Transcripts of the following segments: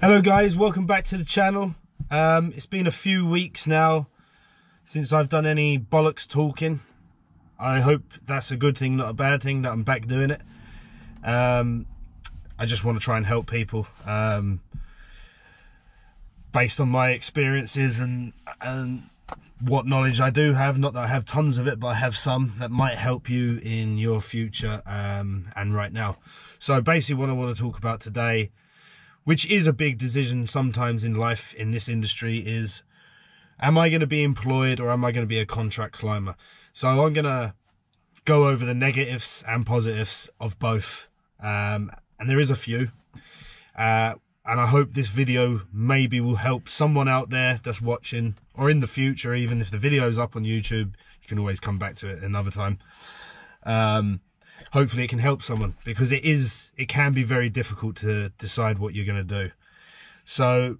Hello guys, welcome back to the channel. It's been a few weeks now since I've done any bollocks talking. I hope that's a good thing, not a bad thing, that I'm back doing it. I just want to try and help people based on my experiences and what knowledge I do have. Not that I have tons of it, but I have some that might help you in your future and right now. So basically what I want to talk about today, which is a big decision sometimes in life in this industry, is am I going to be employed or am I going to be a contract climber? So I'm going to go over the negatives and positives of both, and there is a few, and I hope this video maybe will help someone out there that's watching, or in the future, even if the video's up on YouTube, you can always come back to it another time. Hopefully it can help someone, because it can be very difficult to decide what you're going to do. So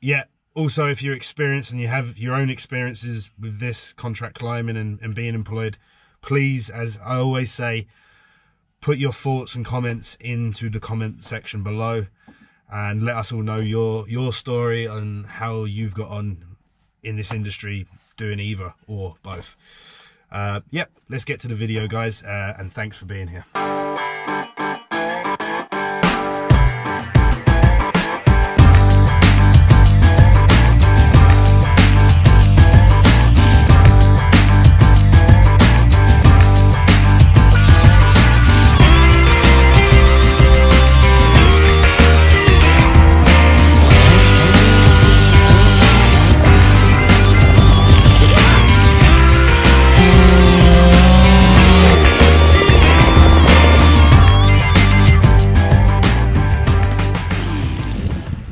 yeah, also if you're experienced and you have your own experiences with this contract climbing and being employed, please, as I always say, put your thoughts and comments into the comment section below and let us all know your story and how you've got on in this industry doing either or both. Yep, let's get to the video, guys, and thanks for being here.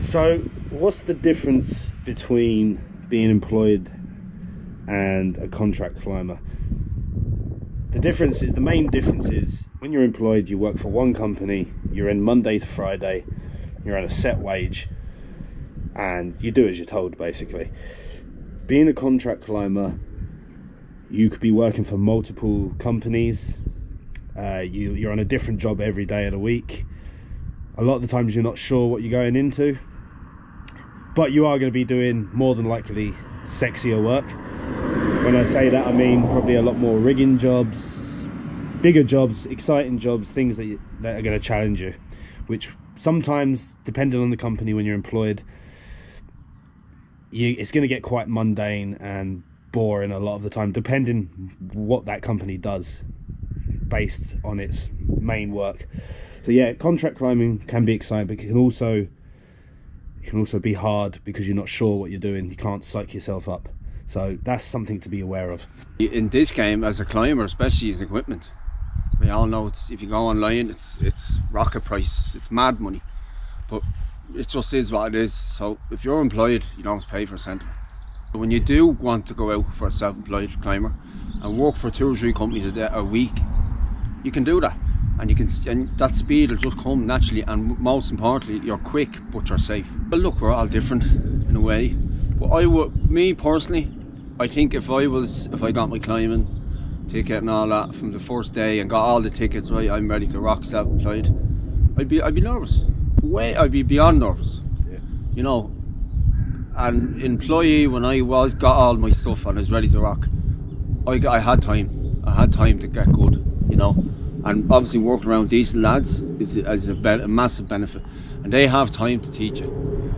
So what's the difference between being employed and a contract climber? The main difference is when you're employed, you work for one company, you're in Monday to Friday, you're on a set wage, and you do as you're told, basically. Being a contract climber, you could be working for multiple companies, you're on a different job every day of the week. A lot of the times you're not sure what you're going into, but you are going to be doing more than likely sexier work. When I say that, I mean probably a lot more rigging jobs, bigger jobs, exciting jobs, things that are going to challenge you, which sometimes, depending on the company when you're employed, it's going to get quite mundane and boring a lot of the time, depending what that company does based on its main work. So yeah, contract climbing can be exciting, but it can also be hard because you're not sure what you're doing. You can't psych yourself up. So that's something to be aware of. In this game, as a climber, especially as equipment, we all know if you go online, it's rocket price, it's mad money. But it just is what it is. So if you're employed, you don't have to pay for a cent. But when you do want to go out for a self-employed climber and work for 2 or 3 companies a week, you can do that. And that speed will just come naturally, and most importantly, you're quick but you're safe. But look, we're all different in a way. But me personally, I think if I got my climbing ticket and all that from the first day and got all the tickets right, I'm ready to rock self-employed, I'd be nervous. I'd be beyond nervous. Yeah. You know. And employee, when I got all my stuff and I was ready to rock, I had time. I had time to get good. You know. And obviously working around decent lads is a massive benefit, and they have time to teach you.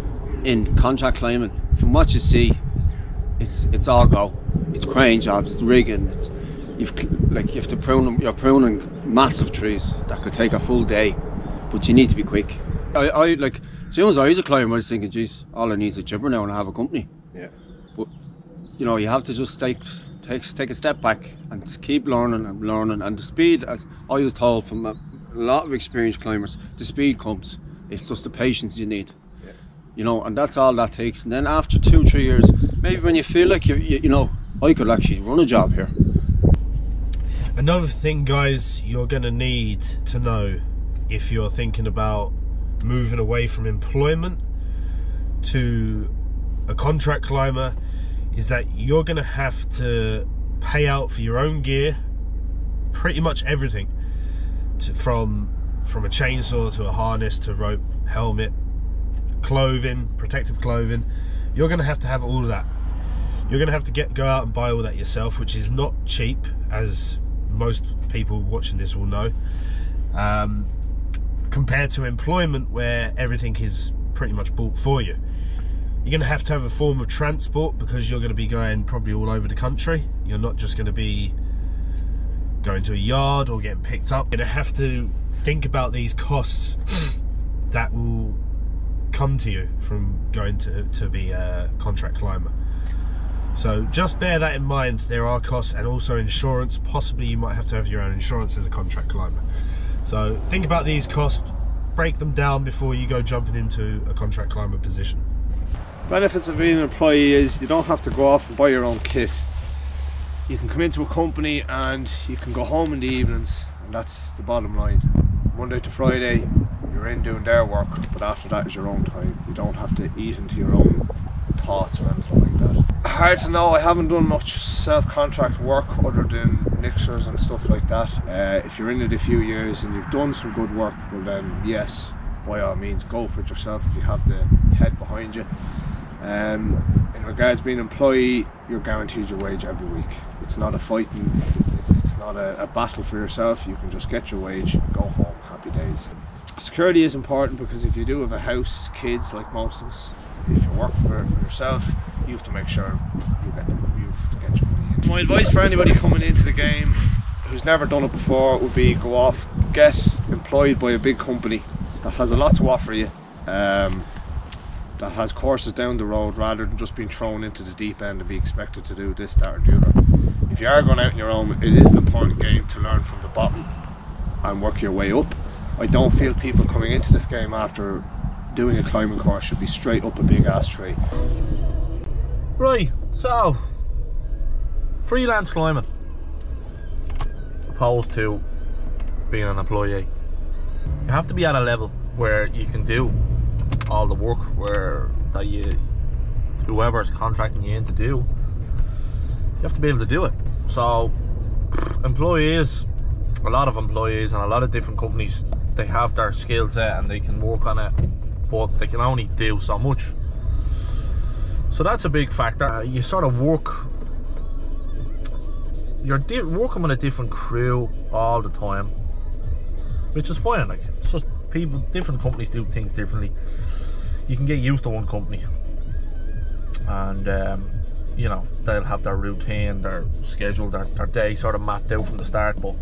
In contract climbing, from what you see, it's all go. It's crane jobs, it's rigging. You have to prune. You're pruning massive trees that could take a full day, but you need to be quick. I like, as soon as I was a climber, I was thinking, geez, all I need is a chipper now and I have a company. Yeah. But you know, you have to just take a step back and keep learning and learning. And the speed, as I was told from a lot of experienced climbers, the speed comes. It's just the patience you need. Yeah. You know, and that's all that takes. And then after 2 or 3 years, maybe when you feel like you know, I could actually run a job here. Another thing, guys, you're gonna need to know if you're thinking about moving away from employment to a contract climber is that you're gonna have to pay out for your own gear, pretty much everything, from a chainsaw to a harness to rope, helmet, clothing, protective clothing. You're going to have all of that. You're going to have to go out and buy all that yourself, which is not cheap, as most people watching this will know. Compared to employment, where everything is pretty much bought for you. You're going to have a form of transport, because you're going to be going probably all over the country. You're not just going to be going to a yard or getting picked up. You're going to have to think about these costs that will come to you from going to be a contract climber. So just bear that in mind. There are costs, and also insurance. Possibly you might have to have your own insurance as a contract climber. So think about these costs, break them down before you go jumping into a contract climber position. Benefits of being an employee is you don't have to go off and buy your own kit. You can come into a company and you can go home in the evenings, and that's the bottom line. Monday to Friday you're in doing their work, but after that is your own time. You don't have to eat into your own thoughts or anything like that. Hard to know. I haven't done much self-contract work other than mixers and stuff like that. If you're in it a few years and you've done some good work, well then yes, by all means go for it yourself if you have the head behind you. In regards to being an employee, you're guaranteed your wage every week. It's not a fighting, it's not a battle for yourself. You can just get your wage, go home, happy days. Security is important, because if you do have a house, kids, like most of us, if you're working for yourself, you have to make sure you have to get your money in. My advice for anybody coming into the game who's never done it before would be go off, get employed by a big company that has a lot to offer you, that has courses down the road, rather than just being thrown into the deep end and be expected to do this, that or the other. If you are going out on your own, it is an important game to learn from the bottom and work your way up. I don't feel people coming into this game after doing a climbing course should be straight up a big ass tree. Right, so freelance climbing opposed to being an employee. You have to be at a level where you can do all the work whoever's contracting you in to do. You have to be able to do it. So employees, a lot of employees and a lot of different companies, they have their skill set and they can work on it, but they can only do so much. So that's a big factor. You sort of you're working with a different crew all the time, which is fine. Like, it's just people, different companies do things differently. You can get used to one company, and you know, they'll have their routine, their schedule, their day sort of mapped out from the start. But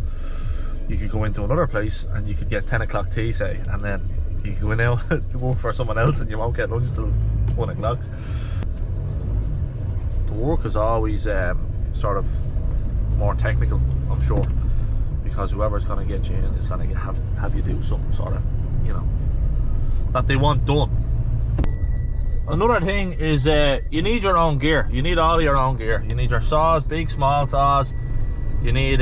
you could go into another place and you could get 10 o'clock tea, say, and then you could go in out to work for someone else and you won't get lunch till 1 o'clock. The work is always sort of more technical, I'm sure, because whoever's going to get you in is going to have you do something sort of, you know, that they want done. Another thing is you need your own gear. You need all your own gear. You need your saws, big, small saws. You need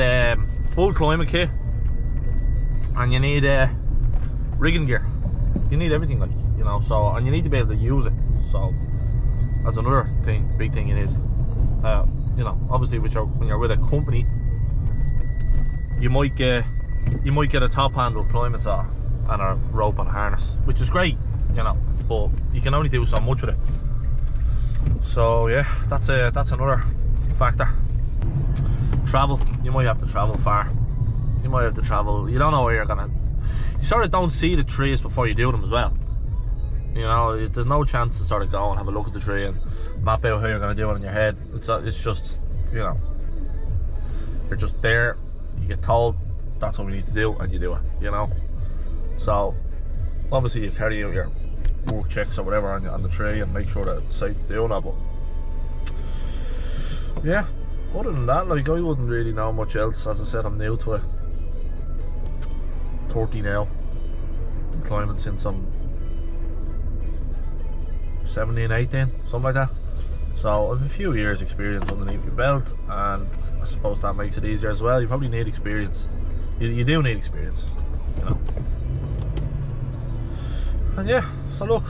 full climbing kit, and you need rigging gear. You need everything, like, you know. So, and you need to be able to use it. So that's another thing, big thing you need. You know, obviously, when you're with a company, you might get a top handle climbing saw and a rope and a harness, which is great, you know, but you can only do so much with it. So yeah, that's another factor. Travel, you might have to travel far. You might have to travel, you don't know where you're gonna, you sort of don't see the trees before you do them as well. You know, there's no chance to sort of go and have a look at the tree and map out how you're going to do it in your head. It's just, you know, you're just there, you get told that's what we need to do, and you do it, you know. So obviously you carry out your work checks or whatever on the tree and make sure that it's safe to do that. But yeah, other than that, like, I wouldn't really know much else. As I said, I'm new to it. 30 now. Been climbing since I'm 17, 18, something like that. So I've a few years experience underneath your belt, and I suppose that makes it easier as well. You probably need experience. You do need experience, you know. And yeah, so look,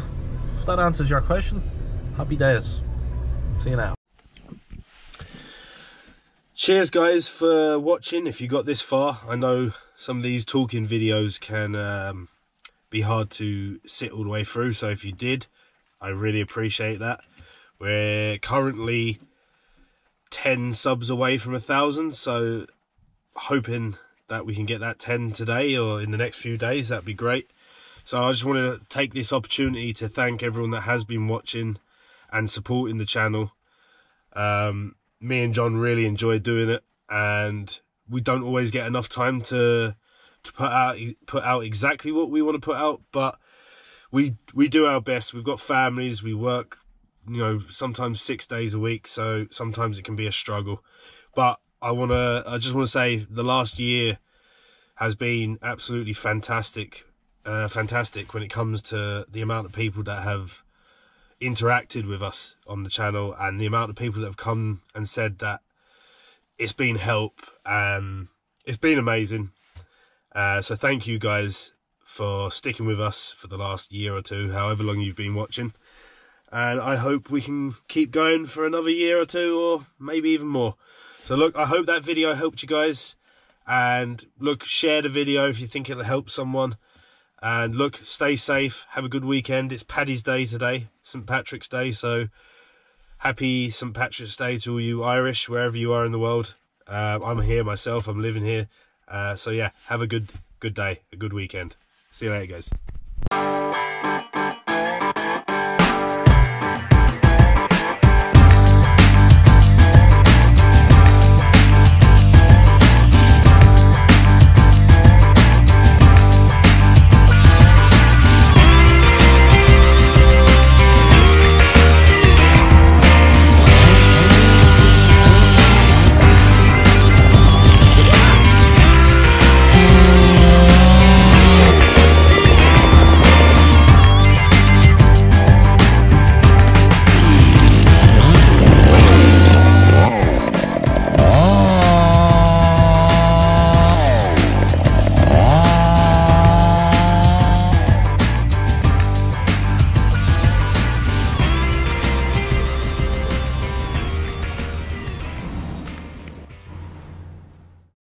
if that answers your question, happy days. See you now. Cheers guys for watching. If you got this far, I know some of these talking videos can be hard to sit all the way through. So if you did, I really appreciate that. We're currently 10 subs away from 1,000, so hoping that we can get that 10 today or in the next few days. That'd be great. So I just want to take this opportunity to thank everyone that has been watching and supporting the channel. Me and John really enjoy doing it, and we don't always get enough time to put out exactly what we want to put out, but we do our best. We've got families, we work, you know, sometimes 6 days a week, so sometimes it can be a struggle. But I just want to say the last year has been absolutely fantastic when it comes to the amount of people that have interacted with us on the channel, and the amount of people that have come and said that it's been help, and it's been amazing. So thank you guys for sticking with us for the last year or two, however long you've been watching. And I hope we can keep going for another year or two, or maybe even more. So look, I hope that video helped you guys. And look, share the video if you think it'll help someone. And look, stay safe. Have a good weekend. It's Paddy's Day today, St. Patrick's Day. So happy St. Patrick's Day to all you Irish, wherever you are in the world. I'm here myself. I'm living here. So yeah, have a good day, a good weekend. See you later, guys.